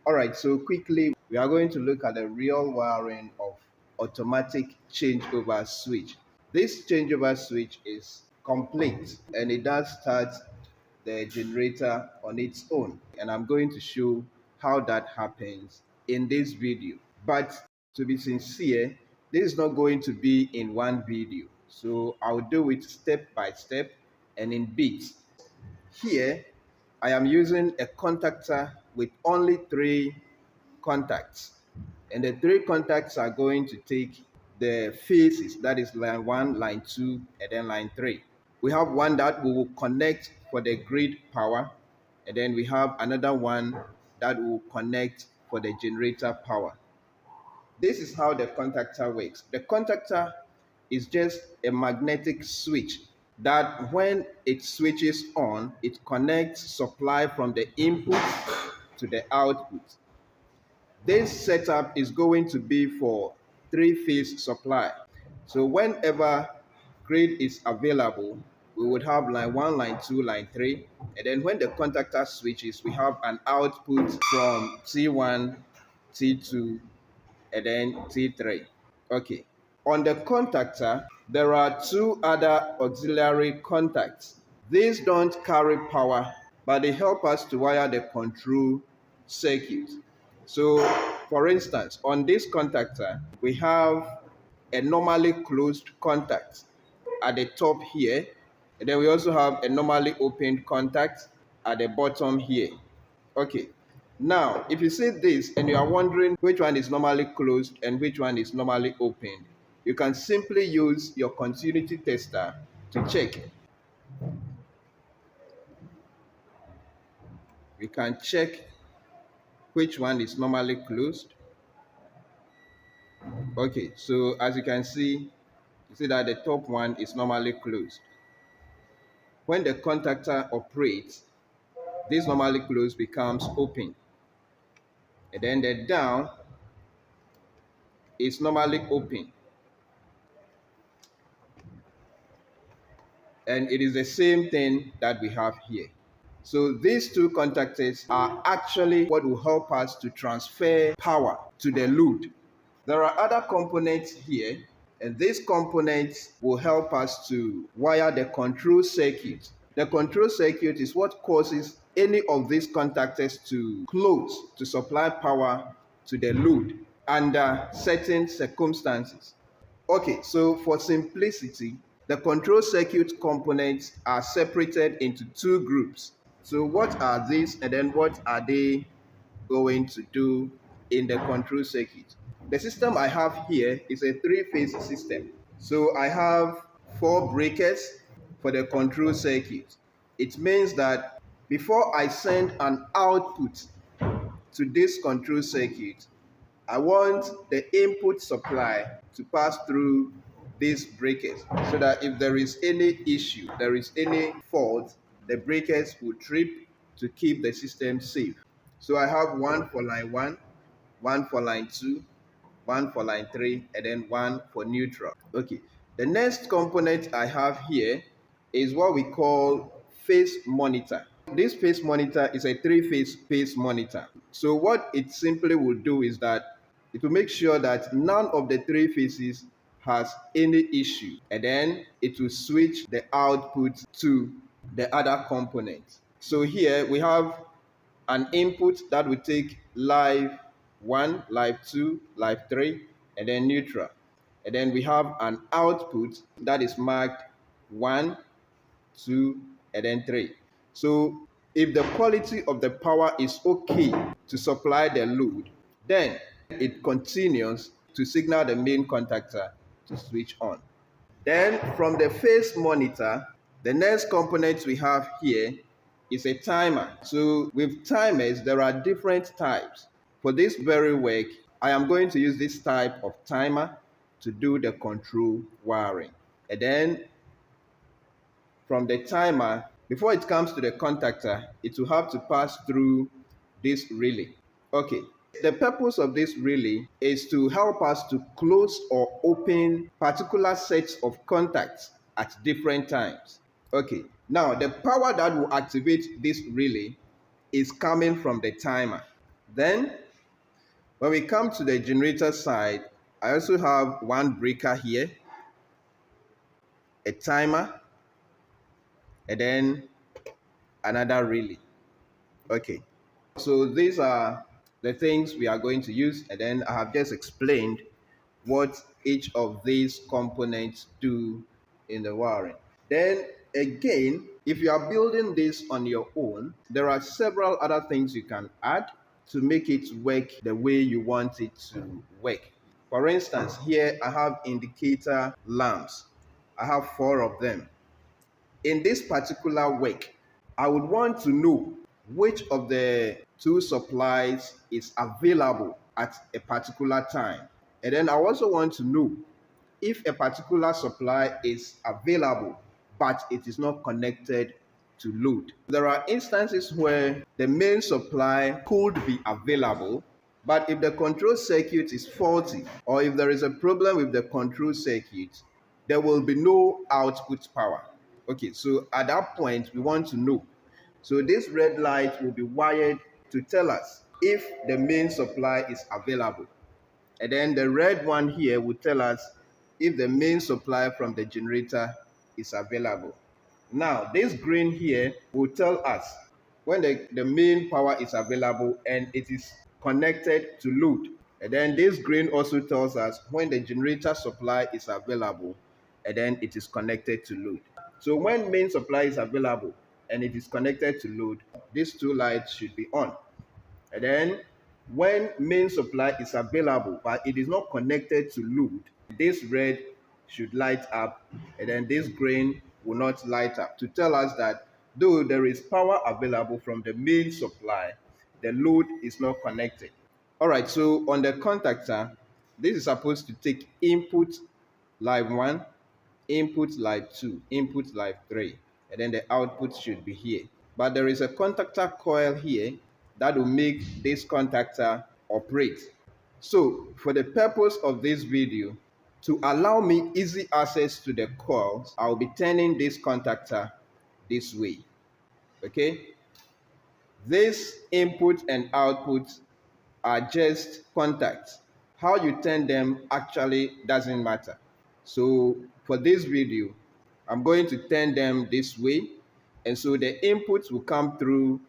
All right, so quickly, we are going to look at the real wiring of automatic changeover switch. This changeover switch is complete and it does start the generator on its own. And I'm going to show how that happens in this video. But to be sincere, this is not going to be in one video. So I'll do it step by step and in bits. Here, I am using a contactor with only 3 contacts. And the 3 contacts are going to take the phases, that is line 1, line 2, and then line 3. We have one that we will connect for the grid power, and then we have another one that will connect for the generator power. This is how the contactor works. The contactor is just a magnetic switch that when it switches on, it connects supply from the input to the output. This setup is going to be for 3-phase supply. So whenever grid is available, we would have line 1, line 2, line 3. And then when the contactor switches, we have an output from T1, T2, and then T3. Okay. On the contactor, there are 2 other auxiliary contacts. These don't carry power, but they help us to wire the control circuit. So, for instance, on this contactor, we have a normally closed contact at the top here, and then we also have a normally opened contact at the bottom here. Okay. Now, if you see this and you are wondering which one is normally closed and which one is normally opened, you can simply use your continuity tester to check. We can check which one is normally closed. Okay, so as you can see, you see that the top one is normally closed. When the contactor operates, this normally closed becomes open. And then the down is normally open. And it is the same thing that we have here. So these 2 contactors are actually what will help us to transfer power to the load. There are other components here, and these components will help us to wire the control circuit. The control circuit is what causes any of these contactors to close to supply power to the load under certain circumstances. Okay, so for simplicity, the control circuit components are separated into 2 groups. So what are these, and then what are they going to do in the control circuit? The system I have here is a 3-phase system. So I have 4 breakers for the control circuit. It means that before I send an output to this control circuit, I want the input supply to pass through these breakers so that if there is any issue, there is any fault, the breakers will trip to keep the system safe. So I have one for line 1, one for line 2, one for line 3, and then one for neutral. Okay, the next component I have here is what we call phase monitor. This phase monitor is a 3-phase phase monitor. So what it simply will do is that it will make sure that none of the 3 phases has any issue, and then it will switch the output to the other components. So here we have an input that will take live 1, live 2, live 3, and then neutral. And then we have an output that is marked 1, 2, and then 3. So if the quality of the power is okay to supply the load, then it continues to signal the main contactor to switch on. Then from the phase monitor, the next component we have here is a timer. So with timers, there are different types. For this very work, I am going to use this type of timer to do the control wiring. And then from the timer, before it comes to the contactor, it will have to pass through this relay. Okay, the purpose of this relay is to help us to close or open particular sets of contacts at different times. Okay, now the power that will activate this relay is coming from the timer. Then when we come to the generator side, I also have one breaker here, a timer, and then another relay. Okay, so these are the things we are going to use, and then I have just explained what each of these components do in the wiring. Then again, if you are building this on your own, there are several other things you can add to make it work the way you want it to work. For instance, here I have indicator lamps. I have 4 of them. In this particular work, I would want to know which of the 2 supplies is available at a particular time. And then I also want to know if a particular supply is available, but it is not connected to load. There are instances where the main supply could be available, but if the control circuit is faulty, or if there is a problem with the control circuit, there will be no output power. Okay, so at that point, we want to know. So this red light will be wired to tell us if the main supply is available. And then the red one here will tell us if the main supply from the generator is available. Now, this green here will tell us when the main power is available and it is connected to load. And then this green also tells us when the generator supply is available and then it is connected to load. So when main supply is available and it is connected to load, these 2 lights should be on. And then when main supply is available but it is not connected to load, this red should light up and then this green will not light up to tell us that though there is power available from the main supply, the load is not connected. All right, so on the contactor, this is supposed to take input live 1, input live 2, input live 3, and then the output should be here. But there is a contactor coil here that will make this contactor operate. So for the purpose of this video, to allow me easy access to the coils, I'll be turning this contactor this way. Okay? This input and output are just contacts. How you turn them actually doesn't matter. So for this video, I'm going to turn them this way. And so the inputs will come through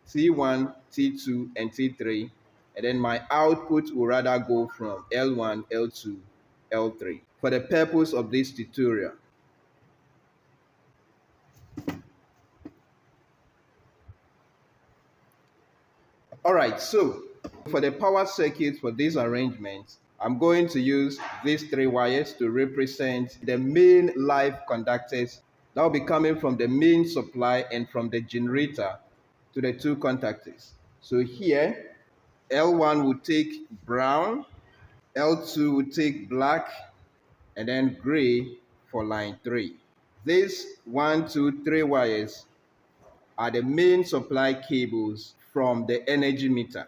T1, T2, and T3. And then my output will rather go from L1, L2, L3 for the purpose of this tutorial. All right, so for the power circuit for this arrangement, I'm going to use these 3 wires to represent the main live conductors that will be coming from the main supply and from the generator to the 2 contactors. So here, L1 will take brown, L2 will take black, and then gray for line 3. These 1, 2, 3 wires are the main supply cables from the energy meter.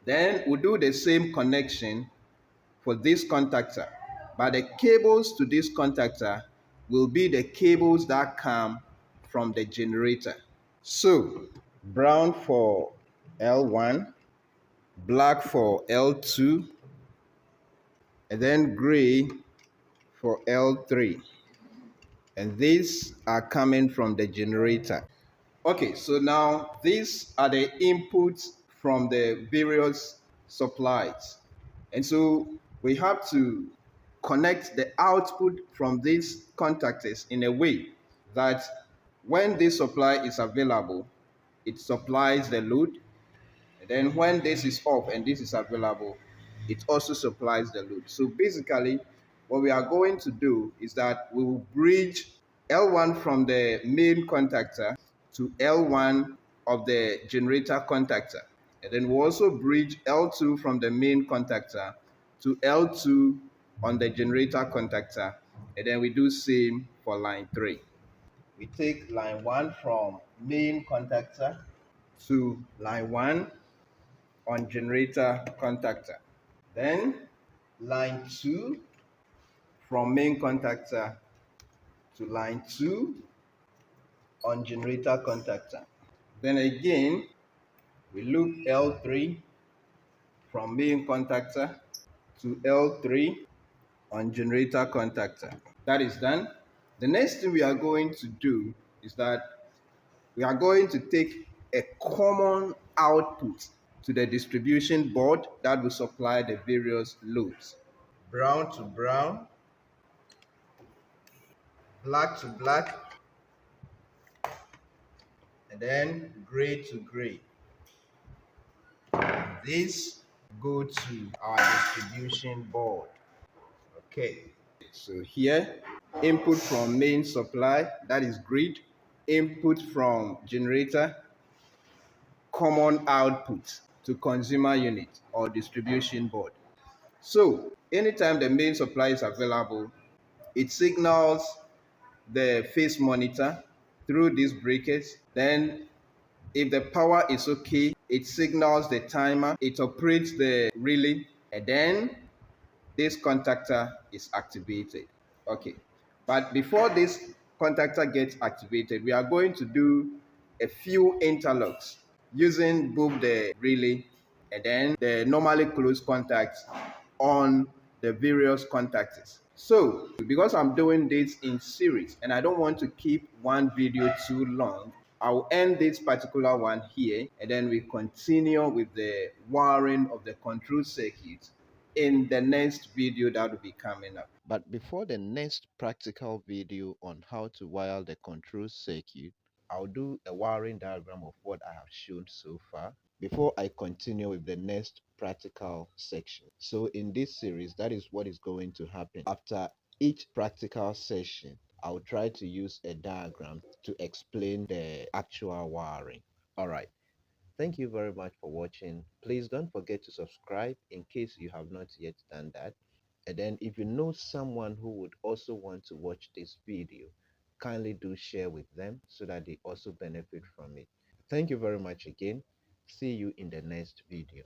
Then we'll do the same connection for this contactor, but the cables to this contactor will be the cables that come from the generator. So brown for L1, black for L2, and then gray for L3. And these are coming from the generator. Okay, so now these are the inputs from the various supplies. And so we have to connect the output from these contactors in a way that when this supply is available, it supplies the load. And then when this is off and this is available, it also supplies the load. So basically, what we are going to do is that we will bridge L1 from the main contactor to L1 of the generator contactor. And then we'll also bridge L2 from the main contactor to L2 on the generator contactor. And then we do same for line 3. We take line 1 from main contactor to line 1 on generator contactor. Then line 2 from main contactor to line 2 on generator contactor. Then again, we loop L3 from main contactor to L3 on generator contactor. That is done. The next thing we are going to do is that we are going to take a common output to the distribution board that will supply the various loads. Brown to brown, black to black, and then gray to gray. This go to our distribution board. Okay. So here, input from main supply, that is grid, input from generator, common output to consumer unit or distribution board. So anytime the main supply is available, it signals the phase monitor through these breakers. Then if the power is okay, it signals the timer, it operates the relay, and then this contactor is activated. Okay, but before this contactor gets activated, we are going to do a few interlocks using both the relay and then the normally closed contacts on the various contactors. So because I'm doing this in series and I don't want to keep one video too long, I'll end this particular one here and then we continue with the wiring of the control circuit in the next video that will be coming up. But before the next practical video on how to wire the control circuit, I'll do a wiring diagram of what I have shown so far before I continue with the next practical section. So in this series, that is what is going to happen. After each practical session, I'll try to use a diagram to explain the actual wiring. All right. Thank you very much for watching. Please don't forget to subscribe in case you have not yet done that. And then if you know someone who would also want to watch this video, kindly do share with them so that they also benefit from it. Thank you very much again. See you in the next video.